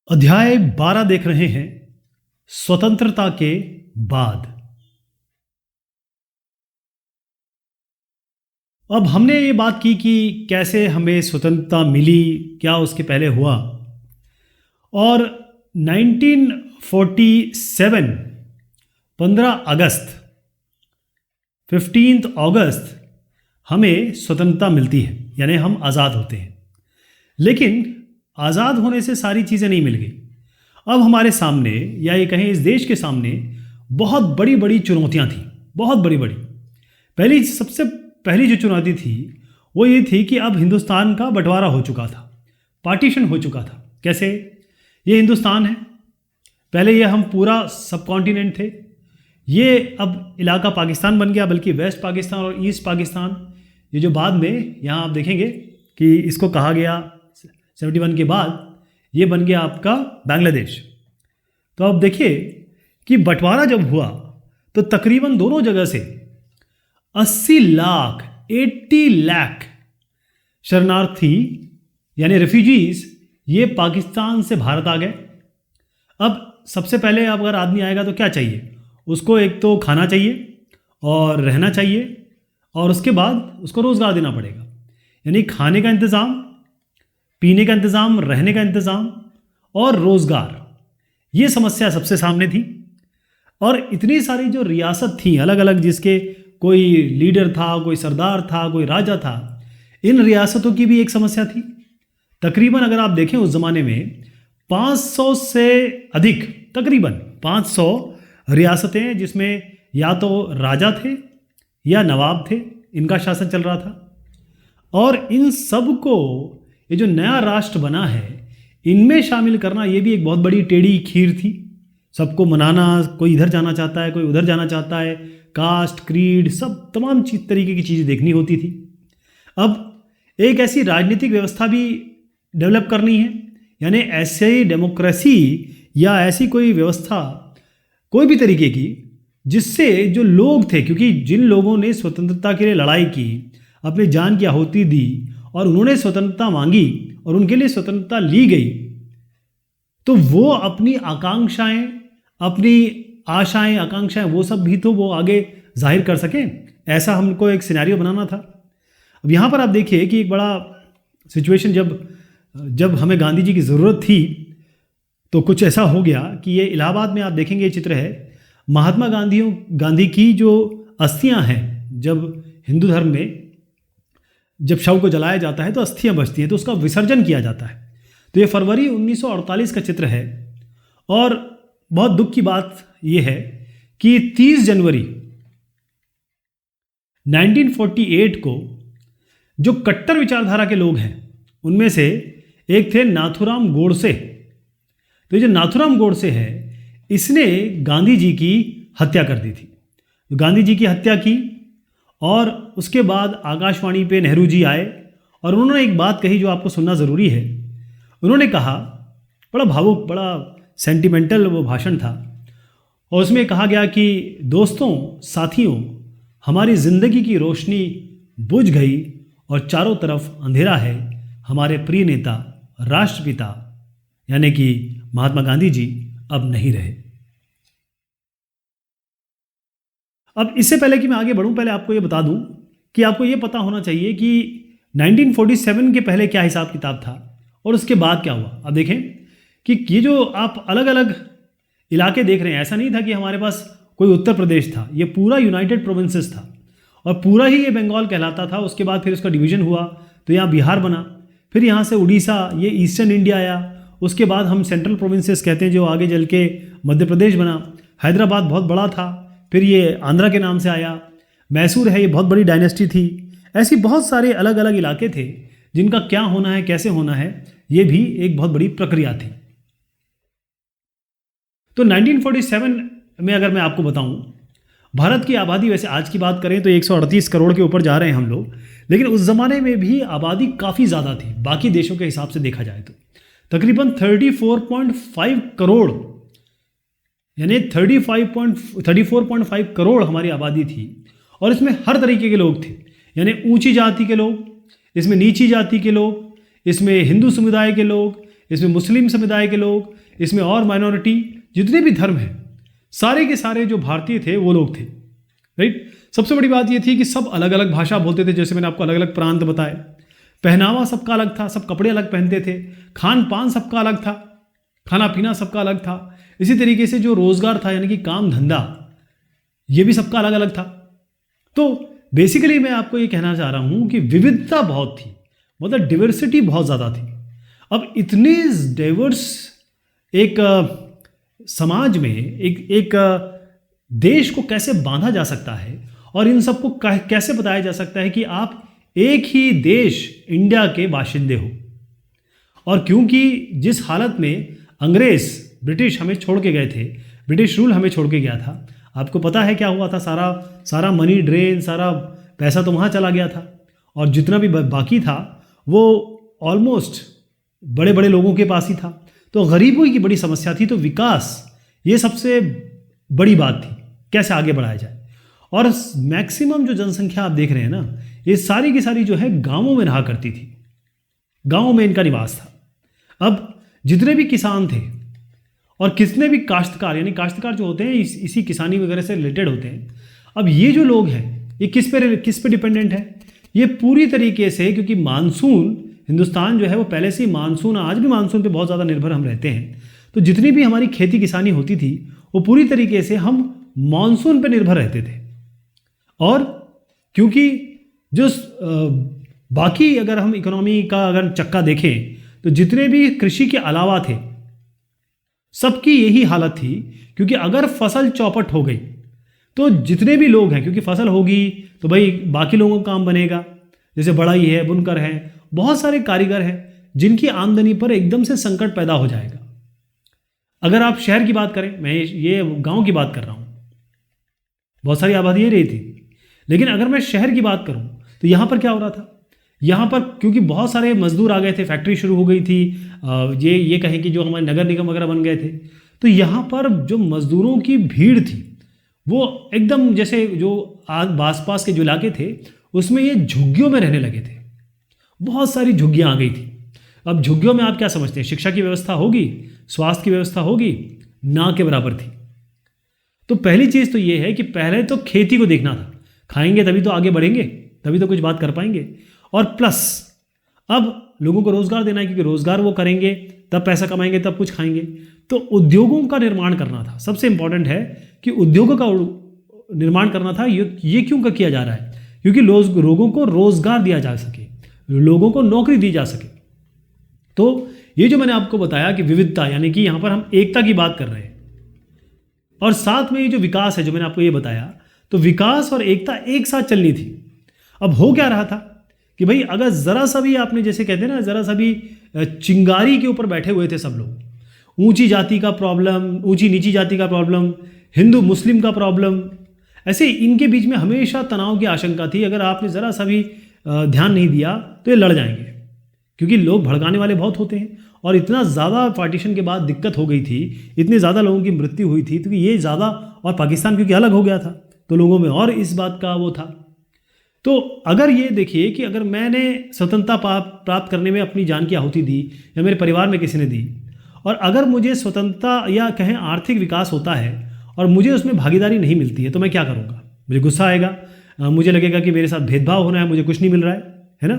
अध्याय 12 देख रहे हैं स्वतंत्रता के बाद। अब हमने ये बात की कि कैसे हमें स्वतंत्रता मिली, क्या उसके पहले हुआ। और 1947 15 अगस्त 15 अगस्त हमें स्वतंत्रता मिलती है, यानी हम आज़ाद होते हैं। लेकिन आज़ाद होने से सारी चीज़ें नहीं मिल गई। अब हमारे सामने, या ये कहें इस देश के सामने, बहुत बड़ी बड़ी चुनौतियां थीं, बहुत बड़ी बड़ी। सबसे पहली जो चुनौती थी वो ये थी कि अब हिंदुस्तान का बंटवारा हो चुका था, पार्टीशन हो चुका था। कैसे? ये हिंदुस्तान है, पहले ये हम पूरा सब कॉन्टिनेंट थे, ये अब इलाका पाकिस्तान बन गया, बल्कि वेस्ट पाकिस्तान और ईस्ट पाकिस्तान, ये जो बाद में यहाँ आप देखेंगे कि इसको कहा गया 71 के बाद, ये बन गया आपका बांग्लादेश। तो अब देखिए कि बंटवारा जब हुआ तो तकरीबन दोनों जगह से 80 लाख शरणार्थी यानी रेफ्यूजीज ये पाकिस्तान से भारत आ गए। अब सबसे पहले अगर आदमी आएगा तो क्या चाहिए उसको? एक तो खाना चाहिए और रहना चाहिए, और उसके बाद उसको रोज़गार देना पड़ेगा। यानी खाने का इंतज़ाम, पीने का इंतज़ाम, रहने का इंतज़ाम और रोज़गार, ये समस्या सबसे सामने थी। और इतनी सारी जो रियासत थी अलग अलग, जिसके कोई लीडर था, कोई सरदार था, कोई राजा था, इन रियासतों की भी एक समस्या थी। तकरीबन अगर आप देखें उस ज़माने में 500 से अधिक, तकरीबन 500 रियासतें, जिसमें या तो राजा थे या नवाब थे, इनका शासन चल रहा था। और इन सब को ये जो नया राष्ट्र बना है इनमें शामिल करना, ये भी एक बहुत बड़ी टेढ़ी खीर थी। सबको मनाना, कोई इधर जाना चाहता है, कोई उधर जाना चाहता है, कास्ट, क्रीड, सब तमाम तरीके की चीज़ें देखनी होती थी। अब एक ऐसी राजनीतिक व्यवस्था भी डेवलप करनी है, यानी ऐसे डेमोक्रेसी या ऐसी कोई व्यवस्था, कोई भी तरीके की, जिससे जो लोग थे, क्योंकि जिन लोगों ने स्वतंत्रता के लिए लड़ाई की, अपनी जान की आहुति दी और उन्होंने स्वतंत्रता मांगी और उनके लिए स्वतंत्रता ली गई, तो वो अपनी आकांक्षाएं, अपनी आशाएं, आकांक्षाएं, वो सब भी तो वो आगे जाहिर कर सकें। ऐसा हमको एक सिनेरियो बनाना था। अब यहाँ पर आप देखिए कि एक बड़ा सिचुएशन, जब हमें गांधी जी की ज़रूरत थी तो कुछ ऐसा हो गया कि ये इलाहाबाद में आप देखेंगे, ये चित्र है महात्मा गांधी की जो अस्थियां हैं, जब हिंदू धर्म में जब शव को जलाया जाता है तो अस्थियां बचती हैं, तो उसका विसर्जन किया जाता है। तो ये फरवरी 1948 का चित्र है। और बहुत दुख की बात यह है कि 30 जनवरी 1948 को जो कट्टर विचारधारा के लोग हैं उनमें से एक थे नाथूराम गोडसे। तो ये जो नाथूराम गोडसे है, इसने गांधी जी की हत्या कर दी थी। गांधी जी की हत्या की और उसके बाद आकाशवाणी पे नेहरू जी आए और उन्होंने एक बात कही जो आपको सुनना ज़रूरी है। उन्होंने कहा, बड़ा भावुक, बड़ा सेंटिमेंटल वो भाषण था, और उसमें कहा गया कि दोस्तों, साथियों, हमारी ज़िंदगी की रोशनी बुझ गई और चारों तरफ अंधेरा है। हमारे प्रिय नेता, राष्ट्रपिता यानी कि महात्मा गांधी जी अब नहीं रहे। अब इससे पहले कि मैं आगे बढ़ूं, पहले आपको ये बता दूं कि आपको ये पता होना चाहिए कि 1947 के पहले क्या हिसाब किताब था और उसके बाद क्या हुआ। अब देखें कि ये जो आप अलग अलग इलाके देख रहे हैं, ऐसा नहीं था कि हमारे पास कोई उत्तर प्रदेश था, ये पूरा यूनाइटेड प्रोविंसेस था और पूरा ही ये बंगाल कहलाता था। उसके बाद फिर उसका डिवीज़न हुआ तो यहाँ बिहार बना, फिर यहाँ से उड़ीसा, ये ईस्टर्न इंडिया आया। उसके बाद हम सेंट्रल प्रोविंसेस कहते हैं, जो आगे चल के मध्य प्रदेश बना। हैदराबाद बहुत बड़ा था, फिर ये आंध्रा के नाम से आया। मैसूर है, ये बहुत बड़ी डायनेस्टी थी। ऐसी बहुत सारे अलग अलग इलाके थे जिनका क्या होना है, कैसे होना है, ये भी एक बहुत बड़ी प्रक्रिया थी। तो 1947 में अगर मैं आपको बताऊं, भारत की आबादी, वैसे आज की बात करें तो 138 करोड़ के ऊपर जा रहे हैं हम लोग, लेकिन उस ज़माने में भी आबादी काफ़ी ज़्यादा थी बाकी देशों के हिसाब से देखा जाए तो। तकरीबन 34.5 करोड़, यानी 34.5 करोड़ हमारी आबादी थी। और इसमें हर तरीके के लोग थे, यानी ऊंची जाति के लोग, इसमें नीची जाति के लोग, इसमें हिंदू समुदाय के लोग, इसमें मुस्लिम समुदाय के लोग, इसमें और माइनॉरिटी, जितने भी धर्म हैं, सारे के सारे जो भारतीय थे वो लोग थे, राइट। सबसे बड़ी बात ये थी कि सब अलग अलग भाषा बोलते थे, जैसे मैंने आपको अलग अलग प्रांत बताए। पहनावा सबका अलग था, सब कपड़े अलग पहनते थे। खान पान सबका अलग था, खाना पीना सबका अलग था। इसी तरीके से जो रोजगार था, यानी कि काम धंधा, ये भी सबका अलग अलग था। तो बेसिकली मैं आपको ये कहना चाह रहा हूँ कि विविधता बहुत थी, मतलब डिवर्सिटी बहुत ज़्यादा थी। अब इतने डाइवर्स एक समाज में एक देश को कैसे बांधा जा सकता है और इन सबको कैसे बताया जा सकता है कि आप एक ही देश इंडिया के बाशिंदे हो। और क्योंकि जिस हालत में अंग्रेज ब्रिटिश हमें छोड़ के गए थे, ब्रिटिश रूल हमें छोड़ के गया था, आपको पता है क्या हुआ था। सारा मनी ड्रेन, सारा पैसा तो वहाँ चला गया था, और जितना भी बाकी था वो ऑलमोस्ट बड़े बड़े लोगों के पास ही था। तो गरीबों की बड़ी समस्या थी। तो विकास ये सबसे बड़ी बात थी, कैसे आगे बढ़ाया जाए। और मैक्सिमम जो जनसंख्या आप देख रहे हैं ना, ये सारी की सारी जो है गांवों में रहा करती थी, गांवों में इनका निवास था। अब जितने भी किसान थे और कितने भी काश्तकार, यानी काश्तकार जो होते हैं इसी किसानी वगैरह से रिलेटेड होते हैं। अब ये जो लोग हैं ये किस पे डिपेंडेंट है? ये पूरी तरीके से, क्योंकि मानसून, हिंदुस्तान जो है वो पहले से ही मानसून, आज भी मानसून पे बहुत ज़्यादा निर्भर हम रहते हैं। तो जितनी भी हमारी खेती किसानी होती थी वो पूरी तरीके से हम मानसून पे निर्भर रहते थे। और क्योंकि जो बाकी अगर हम इकोनॉमी का अगर चक्का देखें तो जितने भी कृषि के अलावा थे सबकी यही हालत थी, क्योंकि अगर फसल चौपट हो गई तो जितने भी लोग हैं, क्योंकि फसल होगी तो भाई बाकी लोगों का काम बनेगा, जैसे बढ़ई है, बुनकर है, बहुत सारे कारीगर हैं जिनकी आमदनी पर एकदम से संकट पैदा हो जाएगा। अगर आप शहर की बात करें, मैं ये गांव की बात कर रहा हूँ, बहुत सारी आबादी ये रही थी, लेकिन अगर मैं शहर की बात करूँ तो यहाँ पर क्या हो रहा था? यहाँ पर क्योंकि बहुत सारे मजदूर आ गए थे, फैक्ट्री शुरू हो गई थी, ये कहें कि जो हमारे नगर निगम वगैरह बन गए थे, तो यहाँ पर जो मजदूरों की भीड़ थी वो एकदम, जैसे जो आस पास के जो इलाके थे उसमें ये झुग्गियों में रहने लगे थे। बहुत सारी झुग्गियाँ आ गई थी। अब झुग्गियों में आप क्या समझते हैं? शिक्षा की व्यवस्था होगी, स्वास्थ्य की व्यवस्था होगी? ना के बराबर थी। तो पहली चीज़ तो ये है कि पहले तो खेती को देखना था, खाएंगे तभी तो आगे बढ़ेंगे, तभी तो कुछ बात कर पाएंगे। और प्लस अब लोगों को रोजगार देना है, क्योंकि रोजगार वो करेंगे तब पैसा कमाएंगे, तब कुछ खाएंगे। तो उद्योगों का निर्माण करना था। सबसे इंपॉर्टेंट है कि उद्योगों का निर्माण करना था। ये क्यों का किया जा रहा है? क्योंकि लोगों को रोजगार दिया जा सके, लोगों को नौकरी दी जा सके। तो ये जो मैंने आपको बताया कि विविधता, यानी कि यहाँ पर हम एकता की बात कर रहे हैं, और साथ में ये जो विकास है जो मैंने आपको ये बताया, तो विकास और एकता एक साथ चलनी थी। अब हो क्या रहा था कि भाई अगर ज़रा सा भी आपने, जैसे कहते हैं ना, ज़रा सा भी चिंगारी के ऊपर बैठे हुए थे सब लोग, ऊंची जाति का प्रॉब्लम, ऊंची नीची जाति का प्रॉब्लम, हिंदू मुस्लिम का प्रॉब्लम, ऐसे इनके बीच में हमेशा तनाव की आशंका थी। अगर आपने ज़रा सा भी ध्यान नहीं दिया तो ये लड़ जाएंगे, क्योंकि लोग भड़काने वाले बहुत होते हैं। और इतना ज़्यादा पार्टीशन के बाद दिक्कत हो गई थी, इतने ज़्यादा लोगों की मृत्यु हुई थी, तो ये ज़्यादा, और पाकिस्तान क्योंकि अलग हो गया था तो लोगों में और इस बात का वो था। तो अगर ये देखिए कि अगर मैंने स्वतंत्रता प्राप्त करने में अपनी जान की आहुति दी, या मेरे परिवार में किसी ने दी, और अगर मुझे स्वतंत्रता या कहें आर्थिक विकास होता है और मुझे उसमें भागीदारी नहीं मिलती है, तो मैं क्या करूँगा? मुझे गुस्सा आएगा, मुझे लगेगा कि मेरे साथ भेदभाव होना है, मुझे कुछ नहीं मिल रहा है ना।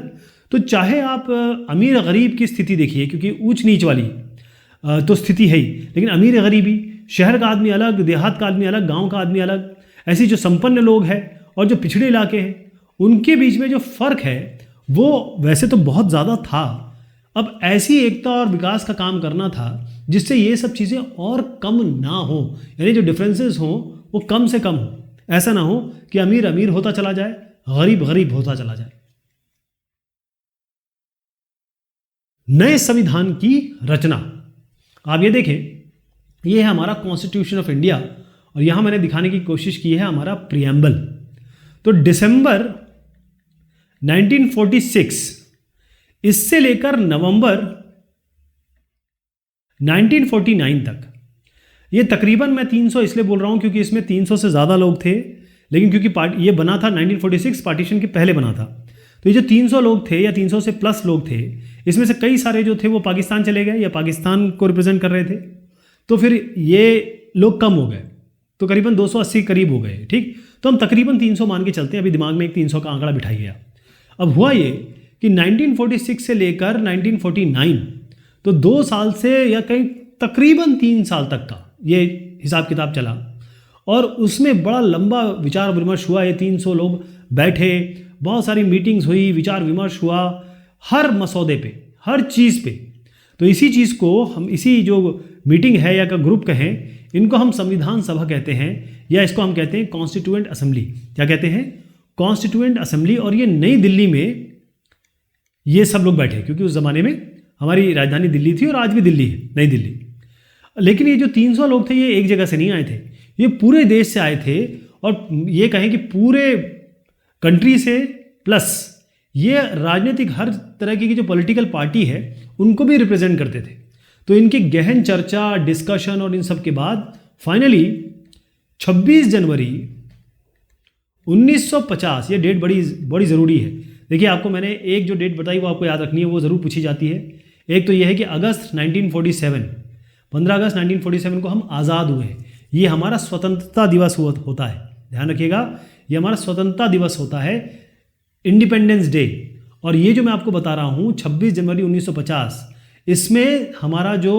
तो चाहे आप अमीर गरीब की स्थिति देखिए, क्योंकि ऊंच नीच वाली तो स्थिति है ही, लेकिन अमीर गरीबी, शहर का आदमी अलग, देहात का आदमी अलग, गाँव का आदमी अलग, ऐसी जो संपन्न लोग हैं और जो पिछड़े इलाके हैं, उनके बीच में जो फ़र्क है वो वैसे तो बहुत ज़्यादा था। अब ऐसी एकता और विकास का काम करना था जिससे ये सब चीज़ें और कम ना हो, यानी जो डिफरेंसेस हों वो कम से कम हो। ऐसा ना हो कि अमीर अमीर होता चला जाए, गरीब गरीब होता चला जाए। नए संविधान की रचना, आप ये देखें, ये है हमारा कॉन्स्टिट्यूशन ऑफ इंडिया, और यहां मैंने दिखाने की कोशिश की है हमारा प्रियम्बल। तो दिसंबर 1946 इससे लेकर नवंबर 1949 तक, ये तकरीबन, मैं 300 इसलिए बोल रहा हूं क्योंकि इसमें 300 से ज़्यादा लोग थे, लेकिन क्योंकि ये बना था 1946 पार्टीशन के पहले बना था, तो ये जो 300 लोग थे या 300 से प्लस लोग थे, इसमें से कई सारे जो थे वो पाकिस्तान चले गए या पाकिस्तान को रिप्रेजेंट कर रहे थे, तो फिर ये लोग कम हो गए, तो करीबन 280 करीब हो गए। ठीक, तो हम तकरीबन 300 मान के चलते हैं, अभी दिमाग में एक 300 का आंकड़ा बिठाई गया। अब हुआ ये कि 1946 से लेकर 1949, तो 2 साल से या कहीं तकरीबन 3 साल तक का ये हिसाब किताब चला, और उसमें बड़ा लंबा विचार विमर्श हुआ। ये 300 लोग बैठे, बहुत सारी मीटिंग्स हुई, विचार विमर्श हुआ हर मसौदे पे, हर चीज़ पे। तो इसी चीज़ को हम, इसी जो मीटिंग है या का ग्रुप कहें, इनको हम संविधान सभा कहते हैं, या इसको हम कहते हैं कॉन्स्टिट्यूएंट असेंबली। क्या कहते हैं? Constituent assembly. और ये नई दिल्ली में ये सब लोग बैठे, क्योंकि उस ज़माने में हमारी राजधानी दिल्ली थी और आज भी दिल्ली है, नई दिल्ली। लेकिन ये जो 300 लोग थे ये एक जगह से नहीं आए थे, ये पूरे देश से आए थे, और ये कहें कि पूरे कंट्री से, प्लस ये राजनीतिक हर तरह की जो पॉलिटिकल पार्टी है उनको भी रिप्रेजेंट करते थे। तो इनकी गहन चर्चा, डिस्कशन और इन सब के बाद फाइनली 26 जनवरी 1950, ये डेट बड़ी ज़रूरी है। देखिए, आपको मैंने एक जो डेट बताई वो आपको याद रखनी है, वो ज़रूर पूछी जाती है। एक तो ये है कि अगस्त 1947, 15 अगस्त 1947 को हम आज़ाद हुए हैं। ये हमारा स्वतंत्रता दिवस होता है, ध्यान रखिएगा, ये हमारा स्वतंत्रता दिवस होता है, इंडिपेंडेंस डे। और ये जो मैं आपको बता रहा हूँ 26 जनवरी 1950, इसमें हमारा जो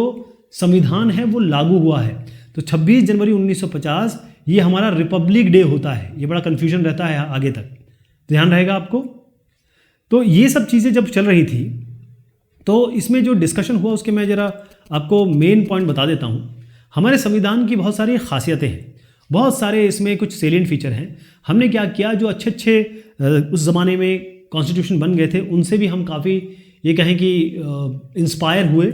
संविधान है वो लागू हुआ है। तो 26 जनवरी 1950 ये हमारा रिपब्लिक डे होता है। ये बड़ा कन्फ्यूजन रहता है आगे तक, ध्यान रहेगा आपको। तो ये सब चीज़ें जब चल रही थी, तो इसमें जो डिस्कशन हुआ उसके मैं ज़रा आपको मेन पॉइंट बता देता हूँ। हमारे संविधान की बहुत सारी खासियतें हैं, बहुत सारे इसमें कुछ सेलिएंट फीचर हैं। हमने क्या किया, जो अच्छे अच्छे उस ज़माने में कॉन्स्टिट्यूशन बन गए थे उनसे भी हम काफ़ी ये कहें कि इंस्पायर हुए।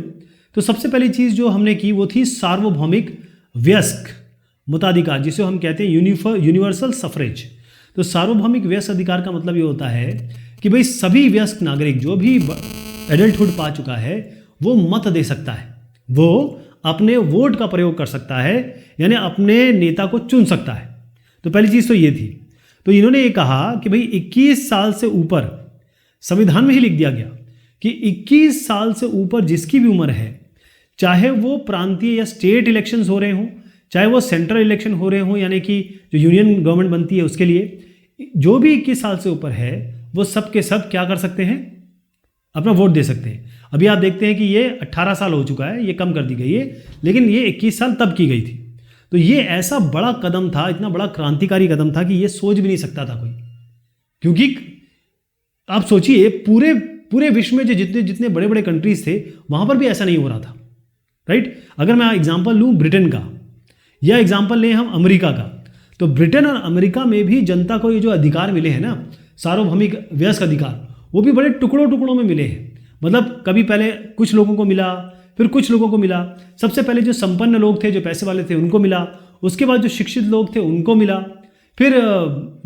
तो सबसे पहली चीज़ जो हमने की वो थी सार्वभौमिक वयस्क मताधिकार, जिसे हम कहते हैं यूनिवर्सल सफरेज। तो सार्वभौमिक वयस्क अधिकार का मतलब ये होता है कि भाई सभी वयस्क नागरिक जो भी एडल्टहुड पा चुका है वो मत दे सकता है, वो अपने वोट का प्रयोग कर सकता है, यानी अपने नेता को चुन सकता है। तो पहली चीज़ तो ये थी। तो इन्होंने ये कहा कि भाई 21 साल से ऊपर, संविधान में ही लिख दिया गया कि 21 साल से ऊपर जिसकी भी उम्र है, चाहे वो प्रांतीय या स्टेट इलेक्शंस हो रहे हों, चाहे वो सेंट्रल इलेक्शन हो रहे हों, यानी कि जो यूनियन गवर्नमेंट बनती है उसके लिए, जो भी 21 साल से ऊपर है वो सब के सब क्या कर सकते हैं, अपना वोट दे सकते हैं। अभी आप देखते हैं कि ये 18 साल हो चुका है, ये कम कर दी गई है, लेकिन ये 21 साल तब की गई थी। तो ये ऐसा बड़ा कदम था, इतना बड़ा क्रांतिकारी कदम था कि ये सोच भी नहीं सकता था कोई। क्योंकि आप सोचिए, पूरे विश्व में जो जितने बड़े बड़े कंट्रीज थे वहाँ पर भी ऐसा नहीं हो रहा था, राइट। अगर मैं एग्जांपल लूँ ब्रिटेन का, या एग्जांपल लें हम अमेरिका का, तो ब्रिटेन और अमेरिका में भी जनता को ये जो अधिकार मिले हैं ना, सार्वभौमिक वयस्क अधिकार, वो भी बड़े टुकड़ों में मिले हैं। मतलब कभी पहले कुछ लोगों को मिला, फिर कुछ लोगों को मिला। सबसे पहले जो संपन्न लोग थे, जो पैसे वाले थे, उनको मिला। उसके बाद जो शिक्षित लोग थे उनको मिला। फिर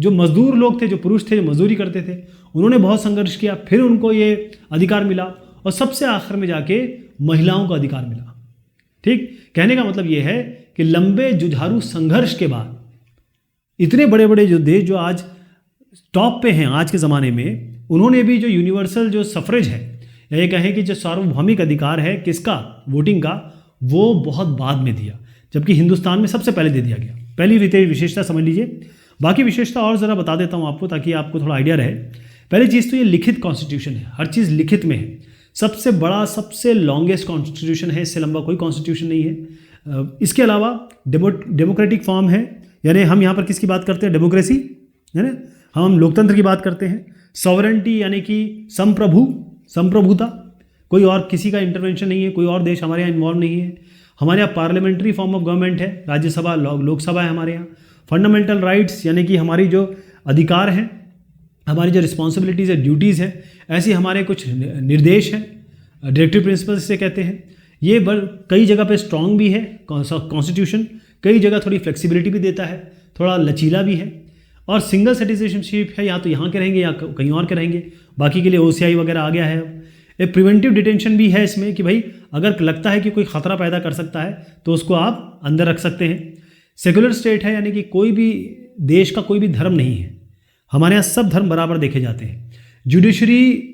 जो मजदूर लोग थे, जो पुरुष थे, जो मजदूरी करते थे, उन्होंने बहुत संघर्ष किया, फिर उनको ये अधिकार मिला। और सबसे आखिर में जाके महिलाओं को अधिकार मिला। ठीक, कहने का मतलब ये है कि लंबे जुझारू संघर्ष के बाद इतने बड़े बड़े जो देश जो आज टॉप पे हैं आज के ज़माने में, उन्होंने भी जो यूनिवर्सल जो सफरेज है, या ये कहें कि जो सार्वभौमिक अधिकार है किसका, वोटिंग का, वो बहुत बाद में दिया, जबकि हिंदुस्तान में सबसे पहले दे दिया गया। पहली विशेषता समझ लीजिए। बाकी विशेषता और ज़रा बता देता हूँ आपको, ताकि आपको थोड़ा आइडिया रहे। पहली चीज़ तो ये लिखित कॉन्स्टिट्यूशन है, हर चीज़ लिखित में है। सबसे बड़ा, सबसे लॉन्गेस्ट कॉन्स्टिट्यूशन है, इससे लंबा कोई कॉन्स्टिट्यूशन नहीं है। इसके अलावा डेमोक्रेटिक फॉर्म है, यानी हम यहाँ पर किसकी बात करते हैं, डेमोक्रेसी, है ना, हम लोकतंत्र की बात करते हैं। सॉवरेंटी यानी कि संप्रभुता, कोई और किसी का इंटरवेंशन नहीं है, कोई और देश हमारे यहाँ इन्वॉल्व नहीं है। हमारे यहाँ पार्लियामेंट्री फॉर्म ऑफ गवर्नमेंट है, राज्यसभा लोकसभा है हमारे यहाँ। फंडामेंटल राइट्स यानी कि हमारी जो अधिकार हैं, हमारी जो रिस्पॉन्सिबिलिटीज़ है, ड्यूटीज़ हैं, ऐसी हमारे कुछ निर्देश हैं, डायरेक्टिव प्रिंसिपल्स से कहते हैं। ये कई जगह पे स्ट्रांग भी है कॉन्स्टिट्यूशन, कई जगह थोड़ी फ्लेक्सिबिलिटी भी देता है, थोड़ा लचीला भी है। और सिंगल सिटीजनशिप है, या तो यहाँ के रहेंगे या कहीं और के रहेंगे। बाकी के लिए OCI वगैरह आ गया है। एक प्रिवेंटिव डिटेंशन भी है इसमें कि भाई अगर लगता है कि कोई ख़तरा पैदा कर सकता है तो उसको आप अंदर रख सकते हैं। सेकुलर स्टेट है, यानी कि कोई भी देश का कोई भी धर्म नहीं है, हमारे यहाँ सब धर्म बराबर देखे जाते हैं। जुडिशरी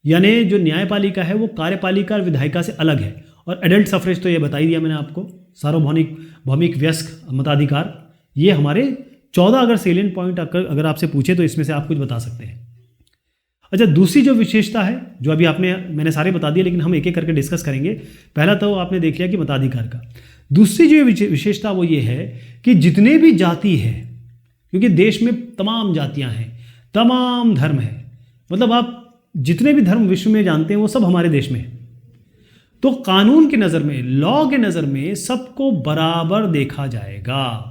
यानी जो न्यायपालिका है वो कार्यपालिका और विधायिका से अलग है। और एडल्ट सफरेज तो ये बता ही दिया मैंने आपको, सार्वभौमिक भौमिक वयस्क मताधिकार, ये हमारे 14 अगर सेलिएंट पॉइंट अगर आपसे पूछे तो इसमें से आप कुछ बता सकते हैं। अच्छा, दूसरी जो विशेषता है, जो अभी मैंने सारे बता दिए लेकिन हम एक एक करके डिस्कस करेंगे। पहला तो आपने देख लिया कि मताधिकार का। दूसरी जो विशेषता वो ये है कि जितने भी जाति है, क्योंकि देश में तमाम जातियां हैं, तमाम धर्म है, मतलब आप जितने भी धर्म विश्व में जानते हैं वो सब हमारे देश में है। तो कानून की नज़र में, लॉ के नज़र में सबको बराबर देखा जाएगा,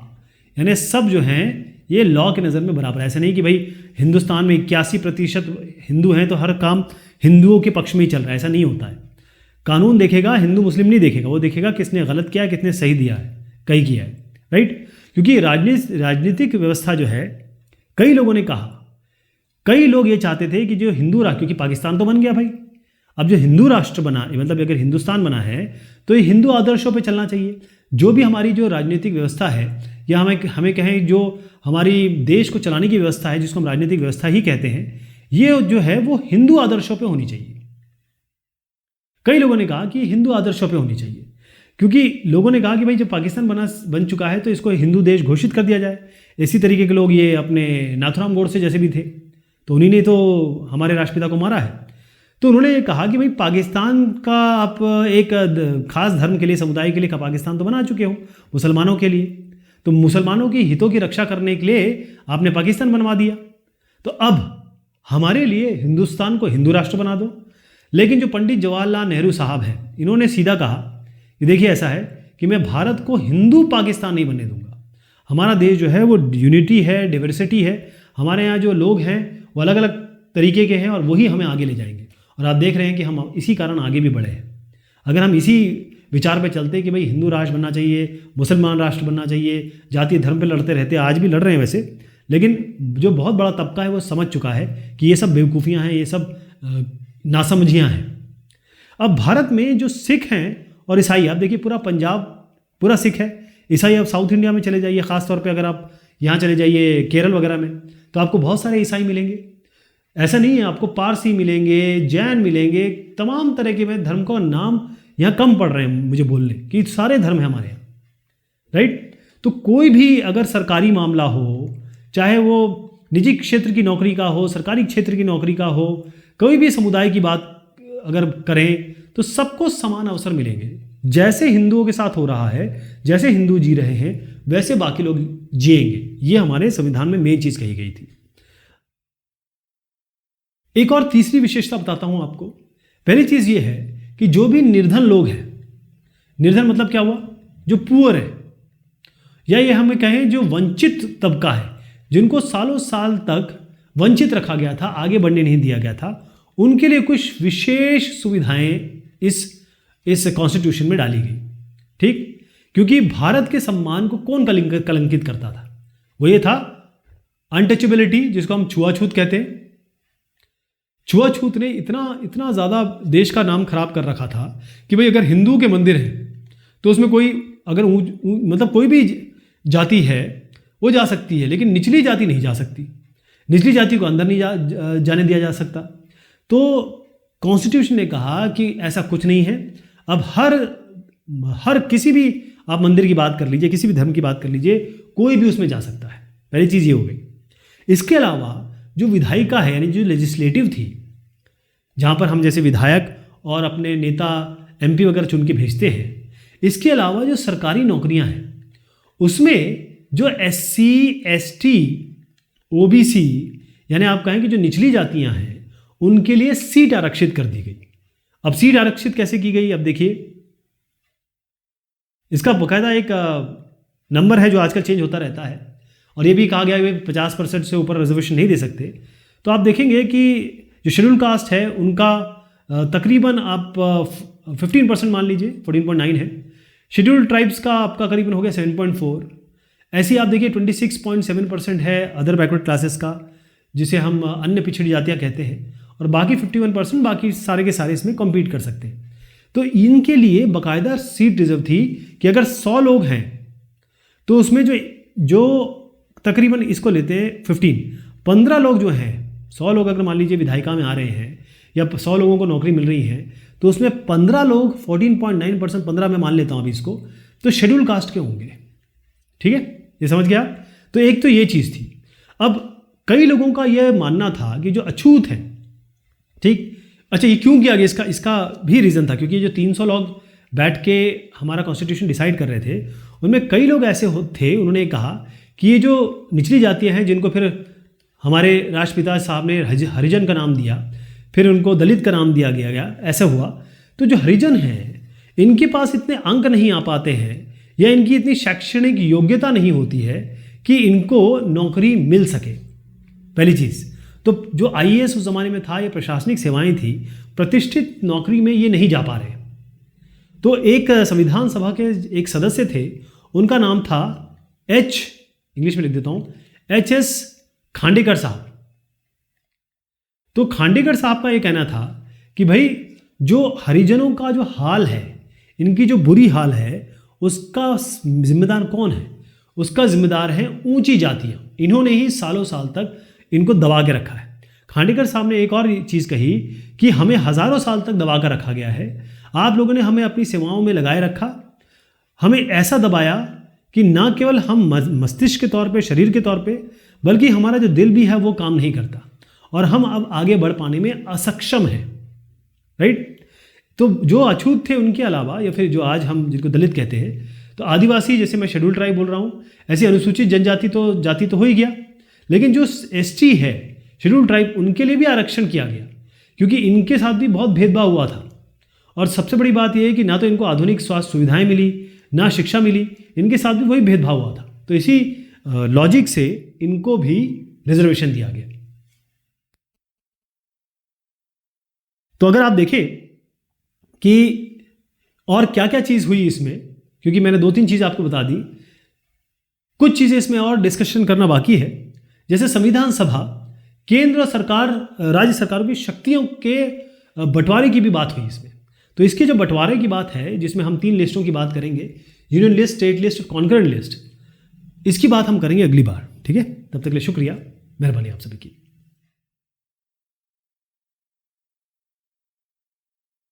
यानी सब जो हैं ये लॉ के नज़र में बराबर। ऐसा नहीं कि भाई हिंदुस्तान में 81% हिंदू हैं तो हर काम हिंदुओं के पक्ष में ही चल रहा है, ऐसा नहीं होता है। कानून देखेगा, हिंदू मुस्लिम नहीं देखेगा, वो देखेगा किसने गलत किया है, किसने सही दिया है, कहीं किया है, राइट। क्योंकि राजनीतिक व्यवस्था जो है, कई लोगों ने कहा, कई लोग ये चाहते थे कि जो हिंदू राष्ट्र, क्योंकि पाकिस्तान तो बन गया भाई, अब जो हिंदू राष्ट्र बना, मतलब अगर हिंदुस्तान बना है तो ये हिंदू आदर्शों पे चलना चाहिए। जो भी हमारी जो राजनीतिक व्यवस्था है, या हमें कहें जो हमारी देश को चलाने की व्यवस्था है, जिसको हम राजनीतिक व्यवस्था ही कहते हैं, ये जो है वो हिंदू आदर्शों पे होनी चाहिए। कई लोगों ने कहा कि हिंदू आदर्शों पे होनी चाहिए, क्योंकि लोगों ने कहा कि भाई जब पाकिस्तान बन चुका है तो इसको हिंदू देश घोषित कर दिया जाए। इसी तरीके के लोग ये अपने नाथुराम गोडसे जैसे भी थे, तो उन्हीं ने तो हमारे राष्ट्रपिता को मारा है। तो उन्होंने ये कहा कि भाई पाकिस्तान का आप एक खास धर्म के लिए, समुदाय के लिए पाकिस्तान तो बना चुके हो, मुसलमानों के लिए, तो मुसलमानों के हितों की रक्षा करने के लिए आपने पाकिस्तान बनवा दिया, तो अब हमारे लिए हिंदुस्तान को हिंदू राष्ट्र बना दो। लेकिन जो पंडित जवाहरलाल नेहरू साहब हैं, इन्होंने सीधा कहा कि देखिए ऐसा है कि मैं भारत को हिंदू पाकिस्तान नहीं बनने दूंगा। हमारा देश जो है वो यूनिटी है, डाइवर्सिटी है, हमारे यहाँ जो लोग हैं वो अलग अलग तरीके के हैं और वही हमें आगे ले जाएंगे। और आप देख रहे हैं कि हम इसी कारण आगे भी बढ़े हैं। अगर हम इसी विचार पे चलते कि भाई हिंदू राष्ट्र बनना चाहिए, मुसलमान राष्ट्र बनना चाहिए, जातीय धर्म पे लड़ते रहते, आज भी लड़ रहे हैं वैसे, लेकिन जो बहुत बड़ा तबका है वो समझ चुका है कि ये सब बेवकूफ़ियाँ हैं, ये सब नासमझियाँ हैं। अब भारत में जो सिख हैं और ईसाई, आप देखिए पूरा पंजाब पूरा सिख है, ईसाई। आप साउथ इंडिया में चले जाइए, ख़ासतौर पर अगर आप यहाँ चले जाइए केरल वगैरह में, तो आपको बहुत सारे ईसाई मिलेंगे। ऐसा नहीं है, आपको पारसी मिलेंगे, जैन मिलेंगे, तमाम तरह के धर्म का नाम यहाँ कम पड़ रहे हैं मुझे बोलने कि सारे धर्म हैं हमारे यहाँ, राइट। तो कोई भी अगर सरकारी मामला हो, चाहे वो निजी क्षेत्र की नौकरी का हो, सरकारी क्षेत्र की नौकरी का हो, कोई भी समुदाय की बात अगर करें तो सबको समान अवसर मिलेंगे। जैसे हिंदुओं के साथ हो रहा है, जैसे हिंदू जी रहे हैं, वैसे बाकी लोग जिएंगे। ये हमारे संविधान में मेन चीज़ कही गई थी। एक और तीसरी विशेषता बताता हूं आपको। पहली चीज़ ये है कि जो भी निर्धन लोग हैं, निर्धन मतलब क्या हुआ, जो पुअर है, या ये हमें कहें जो वंचित तबका है, जिनको सालों साल तक वंचित रखा गया था, आगे बढ़ने नहीं दिया गया था, उनके लिए कुछ विशेष सुविधाएं इस कॉन्स्टिट्यूशन में डाली गई, ठीक। क्योंकि भारत के सम्मान को कौन कलंकित करता था, वो ये था अनटचेबिलिटी, जिसको हम छुआछूत कहते हैं। छुआछूत ने इतना ज़्यादा देश का नाम खराब कर रखा था कि भाई अगर हिंदू के मंदिर हैं तो उसमें कोई अगर मतलब कोई भी जाति है वो जा सकती है, लेकिन निचली जाति नहीं जा सकती, निचली जाति को अंदर नहीं जाने दिया जा सकता। तो कॉन्स्टिट्यूशन ने कहा कि ऐसा कुछ नहीं है। अब हर किसी भी आप मंदिर की बात कर लीजिए, किसी भी धर्म की बात कर लीजिए, कोई भी उसमें जा सकता है। पहली चीज़ ये हो गई। इसके अलावा जो विधायिका है, यानी जो लेजिस्लेटिव थी, जहाँ पर हम जैसे विधायक और अपने नेता एमपी वगैरह चुन के भेजते हैं, इसके अलावा जो सरकारी नौकरियां हैं उसमें जो SC ST OBC यानी आप कहें कि जो निचली जातियां हैं उनके लिए सीट आरक्षित कर दी गई। अब सीट आरक्षित कैसे की गई, अब देखिए इसका बकायदा एक नंबर है जो आजकल चेंज होता रहता है, और ये भी कहा गया है कि 50% से ऊपर रिजर्वेशन नहीं दे सकते। तो आप देखेंगे कि जो शेड्यूल कास्ट है उनका तकरीबन आप 15% मान लीजिए, 14.9 है। शेड्यूल ट्राइब्स का आपका करीबन हो गया 7.4। ऐसे ही आप देखिए 26.7% है अदर बैकवर्ड क्लासेस का, जिसे हम अन्य पिछड़ी जातियाँ कहते हैं, और बाकी 51% बाकी सारे के सारे इसमें कम्पीट कर सकते हैं। तो इनके लिए बाकायदा सीट रिजर्व थी कि अगर 100 लोग हैं तो उसमें जो तकरीबन इसको लेते हैं 15 लोग जो हैं 100 लोग अगर मान लीजिए विधायिका में आ रहे हैं या 100 लोगों को नौकरी मिल रही है, तो उसमें 15 लोग 14.9%, 15 मैं मान लेता हूँ अभी इसको, तो शेड्यूल कास्ट के होंगे। ठीक है, ये समझ गया। तो एक तो ये चीज़ थी। अब कई लोगों का यह मानना था कि जो अछूत हैं, ठीक, अच्छा ये क्यों किया गया, इसका भी रीज़न था, क्योंकि जो 300 लोग बैठ के हमारा कॉन्स्टिट्यूशन डिसाइड कर रहे थे, उनमें कई लोग ऐसे थे, उन्होंने कहा कि ये जो निचली जातियाँ हैं, जिनको फिर हमारे राष्ट्रपिता साहब ने हरिजन का नाम दिया, फिर उनको दलित का नाम दिया गया, ऐसा हुआ। तो जो हरिजन हैं, इनके पास इतने अंक नहीं आ पाते हैं या इनकी इतनी शैक्षणिक योग्यता नहीं होती है कि इनको नौकरी मिल सके, पहली चीज़। तो जो आईएएस उस ज़माने में था, ये प्रशासनिक सेवाएं थी, प्रतिष्ठित नौकरी में ये नहीं जा पा रहे। तो एक संविधान सभा के एक सदस्य थे, उनका नाम था इंग्लिश में लिख देता हूँ, HS खांडेकर साहब। तो खांडेकर साहब का ये कहना था कि भाई जो हरिजनों का जो हाल है, इनकी जो बुरी हाल है, उसका जिम्मेदार कौन है? उसका जिम्मेदार है ऊंची जातियाँ। इन्होंने ही सालों साल तक इनको दबा के रखा है। खांडेकर साहब ने एक और चीज़ कही कि हमें हज़ारों साल तक दबा कर रखा गया है, आप लोगों ने हमें अपनी सेवाओं में लगाए रखा, हमें ऐसा दबाया कि ना केवल हम मस्तिष्क के तौर पे, शरीर के तौर पे, बल्कि हमारा जो दिल भी है वो काम नहीं करता और हम अब आगे बढ़ पाने में असक्षम हैं। राइट। तो जो अछूत थे उनके अलावा, या फिर जो आज हम जिनको दलित कहते हैं, तो आदिवासी, जैसे मैं शेड्यूल ट्राइब बोल रहा हूँ, ऐसी अनुसूचित जनजाति तो जाति तो हो ही गया, लेकिन जो ST है, शेड्यूल ट्राइब, उनके लिए भी आरक्षण किया गया, क्योंकि इनके साथ भी बहुत भेदभाव हुआ था। और सबसे बड़ी बात यह है कि ना तो इनको आधुनिक स्वास्थ्य सुविधाएं मिली, ना शिक्षा मिली, इनके साथ भी वही भेदभाव हुआ था। तो इसी लॉजिक से इनको भी रिजर्वेशन दिया गया। तो अगर आप देखें कि और क्या क्या चीज़ हुई इसमें, क्योंकि मैंने 2-3 चीज़ आपको बता दी, कुछ चीज़ें इसमें और डिस्कशन करना बाकी है। जैसे संविधान सभा, केंद्र सरकार, राज्य सरकारों की शक्तियों के बंटवारे की भी बात हुई इसमें। तो इसके जो बंटवारे की बात है, जिसमें हम 3 लिस्टों की बात करेंगे, यूनियन लिस्ट, स्टेट लिस्ट और कॉन्करेंट लिस्ट, इसकी बात हम करेंगे अगली बार। ठीक है, तब तक के लिए शुक्रिया, मेहरबानी आप सभी की।